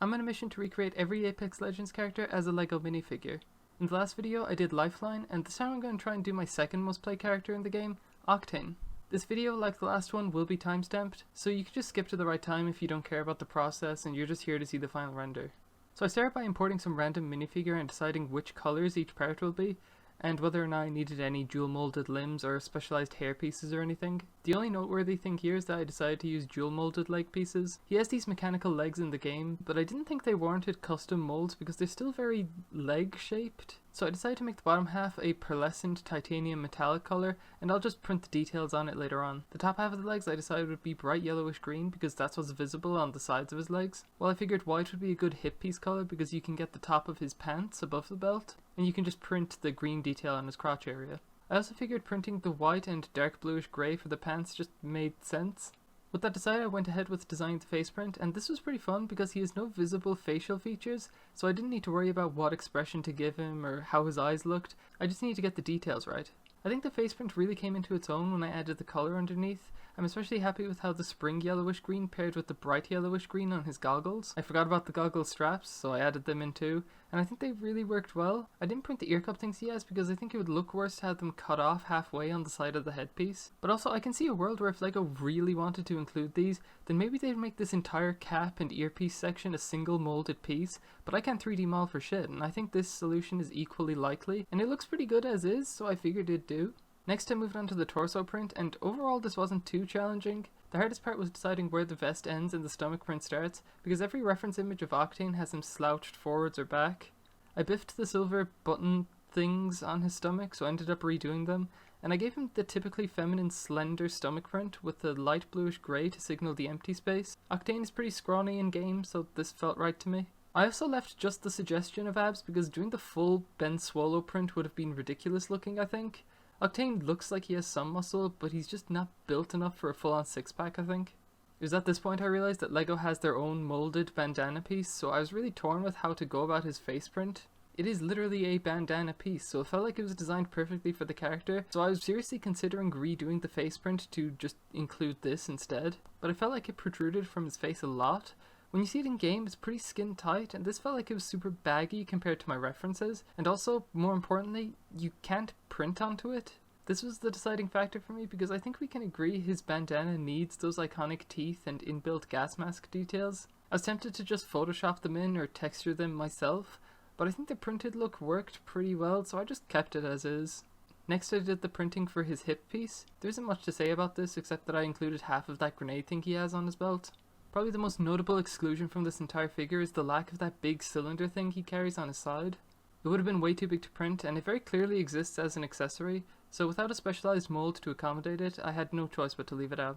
I'm on a mission to recreate every Apex Legends character as a LEGO minifigure. In the last video I did Lifeline, and this time I'm going to try and do my second most played character in the game, OCTANE. This video, like the last one, will be timestamped, so you can just skip to the right time if you don't care about the process and you're just here to see the final render. So I started by importing some random minifigure and deciding which colours each part will be, and whether or not I needed any dual molded limbs or specialized hair pieces or anything. The only noteworthy thing here is that I decided to use dual molded leg pieces. He has these mechanical legs in the game, but I didn't think they warranted custom molds because they're still very leg shaped. So I decided to make the bottom half a pearlescent titanium metallic colour, and I'll just print the details on it later on. The top half of the legs I decided would be bright yellowish green because that's what's visible on the sides of his legs. While I figured white would be a good hip piece colour because you can get the top of his pants above the belt, and you can just print the green detail on his crotch area. I also figured printing the white and dark bluish grey for the pants just made sense. With that decided, I went ahead with designing the face print, and this was pretty fun because he has no visible facial features, so I didn't need to worry about what expression to give him or how his eyes looked. I just needed to get the details right. I think the face print really came into its own when I added the colour underneath. I'm especially happy with how the spring yellowish green paired with the bright yellowish green on his goggles. I forgot about the goggle straps, so I added them in too, and I think they really worked well. I didn't print the ear cup things he has because I think it would look worse to have them cut off halfway on the side of the headpiece. But also I can see a world where if LEGO really wanted to include these, then maybe they'd make this entire cap and earpiece section a single molded piece, but I can't 3D model for shit, and I think this solution is equally likely, and it looks pretty good as is, so I figured it'd do. Next I moved on to the torso print, and overall this wasn't too challenging. The hardest part was deciding where the vest ends and the stomach print starts, because every reference image of OCTANE has him slouched forwards or back. I biffed the silver button things on his stomach, so I ended up redoing them, and I gave him the typically feminine slender stomach print with the light bluish grey to signal the empty space. OCTANE is pretty scrawny in game, so this felt right to me. I also left just the suggestion of abs because doing the full Ben Swallow print would have been ridiculous looking, I think. OCTANE looks like he has some muscle, but he's just not built enough for a full-on six-pack, I think. It was at this point I realised that LEGO has their own moulded bandana piece, so I was really torn with how to go about his face print. It is literally a bandana piece, so it felt like it was designed perfectly for the character, so I was seriously considering redoing the face print to just include this instead, but I felt like it protruded from his face a lot. When you see it in game, it's pretty skin tight, and this felt like it was super baggy compared to my references, and also, more importantly, you can't print onto it. This was the deciding factor for me because I think we can agree his bandana needs those iconic teeth and inbuilt gas mask details. I was tempted to just Photoshop them in or texture them myself, but I think the printed look worked pretty well, so I just kept it as is. Next I did the printing for his hip piece. There isn't much to say about this except that I included half of that grenade thing he has on his belt. Probably the most notable exclusion from this entire figure is the lack of that big cylinder thing he carries on his side. It would have been way too big to print, and it very clearly exists as an accessory, so without a specialized mold to accommodate it, I had no choice but to leave it out.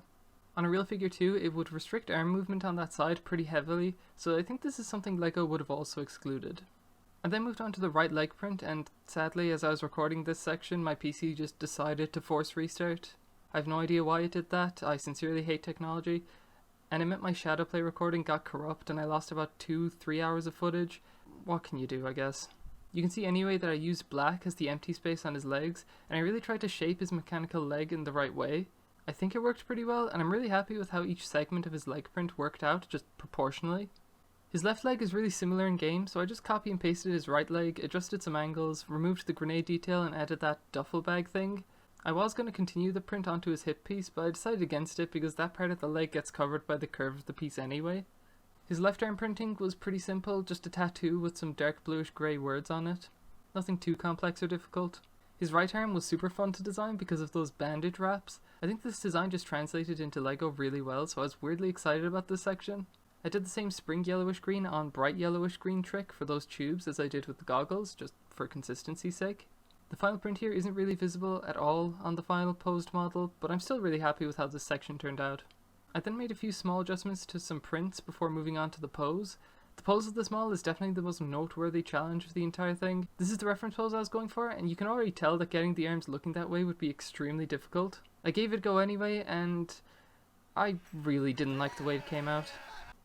On a real figure too, it would restrict arm movement on that side pretty heavily, so I think this is something LEGO would have also excluded. I then moved on to the right leg print, and sadly as I was recording this section, my PC just decided to force restart. I have no idea why it did that. I sincerely hate technology. And it meant my Shadowplay recording got corrupt and I lost about 2-3 hours of footage. What can you do, I guess? You can see anyway that I used black as the empty space on his legs, and I really tried to shape his mechanical leg in the right way. I think it worked pretty well, and I'm really happy with how each segment of his leg print worked out, just proportionally. His left leg is really similar in game, so I just copy and pasted his right leg, adjusted some angles, removed the grenade detail and added that duffel bag thing. I was going to continue the print onto his hip piece, but I decided against it because that part of the leg gets covered by the curve of the piece anyway. His left arm printing was pretty simple, just a tattoo with some dark bluish grey words on it. Nothing too complex or difficult. His right arm was super fun to design because of those bandage wraps. I think this design just translated into LEGO really well, so I was weirdly excited about this section. I did the same spring yellowish green on bright yellowish green trick for those tubes as I did with the goggles, just for consistency's sake. The final print here isn't really visible at all on the final posed model, but I'm still really happy with how this section turned out. I then made a few small adjustments to some prints before moving on to the pose. The pose of this model is definitely the most noteworthy challenge of the entire thing. This is the reference pose I was going for, and you can already tell that getting the arms looking that way would be extremely difficult. I gave it a go anyway, and I really didn't like the way it came out.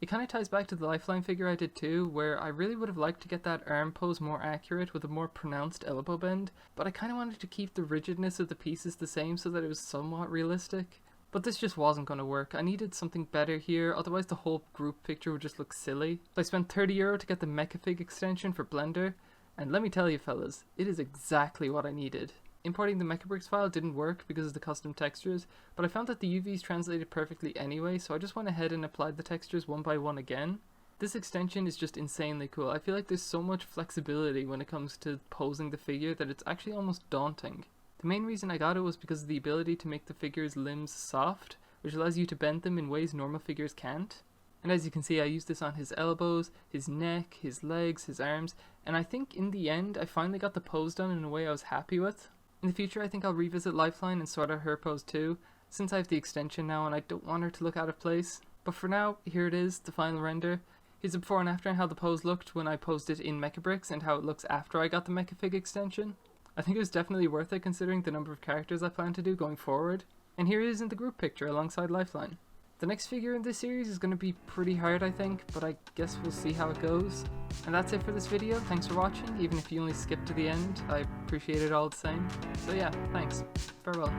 It kind of ties back to the Lifeline figure I did too, where I really would have liked to get that arm pose more accurate with a more pronounced elbow bend, but I kind of wanted to keep the rigidness of the pieces the same so that it was somewhat realistic. But this just wasn't going to work. I needed something better here, otherwise the whole group picture would just look silly. So I spent €30 to get the Mecafig extension for Blender, and let me tell you fellas, it is exactly what I needed. Importing the Mecabricks file didn't work because of the custom textures, but I found that the UVs translated perfectly anyway, so I just went ahead and applied the textures one by one again. This extension is just insanely cool. I feel like there's so much flexibility when it comes to posing the figure that it's actually almost daunting. The main reason I got it was because of the ability to make the figure's limbs soft, which allows you to bend them in ways normal figures can't. And as you can see, I used this on his elbows, his neck, his legs, his arms, and I think in the end I finally got the pose done in a way I was happy with. In the future I think I'll revisit Lifeline and sort out her pose too, since I have the extension now and I don't want her to look out of place. But for now, here it is, the final render. Here's the before and after and how the pose looked when I posed it in Mecabricks and how it looks after I got the Mecafig extension. I think it was definitely worth it considering the number of characters I plan to do going forward. And here it is in the group picture alongside Lifeline. The next figure in this series is going to be pretty hard I think, but I guess we'll see how it goes. And that's it for this video. Thanks for watching, even if you only skipped to the end. I appreciate it all the same. So yeah, thanks. Farewell.